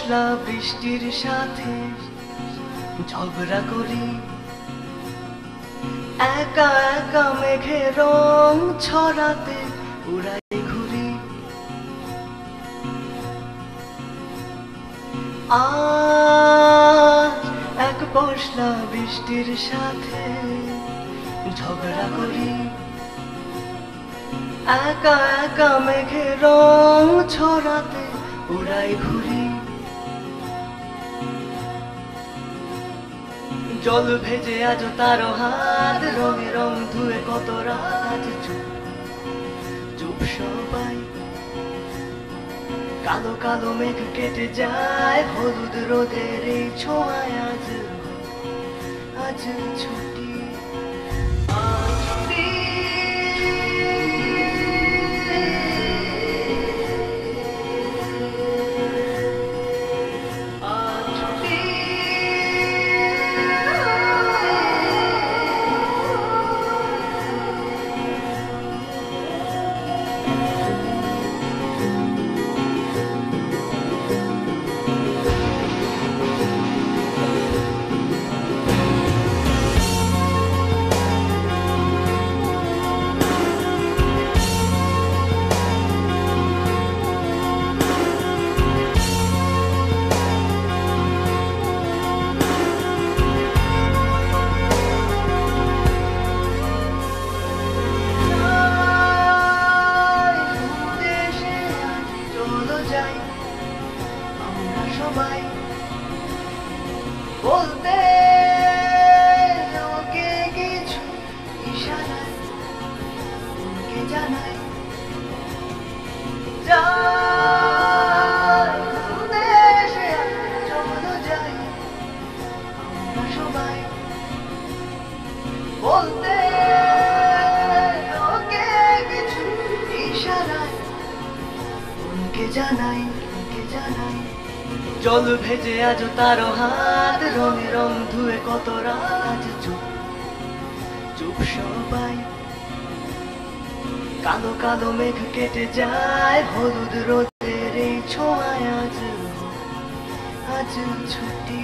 পশলা বৃষ্টির সাথে ঝগড়া করি, একা একা মেঘে রং ছড়াতে উড়াই ঘুরি। আজ এক পশলা বৃষ্টির সাথে ঝগড়া করি, একা একা মেঘে রং ছড়াতে উড়াই ঘুরি। জল ভেজে আজ তার হাত, রঙে রং ধুয়ে কত রাত চুপ চুপ সবাই। কালো কালো মেঘ কেটে যায় হলুদ রোদের এই ছোঁয়ায়, আজ আজ ছুটি। আমরা সবাই বলতে ওকে কিছু ইশারায় ওকে জানাই, দেশে চলো যাই। আমরা সবাই বলতে ওকে কিছু ইশারায় ওকে জানাই, ওকে জানাই। জল ভেজে আজ তার হাত, রঙে রং ধুয়ে কত রাত চুপ চুপ সবাই। কালো কালো মেঘ কেটে যায় হলুদ রোদের এই ছোঁয়ায়, আজ আজ ছুটি।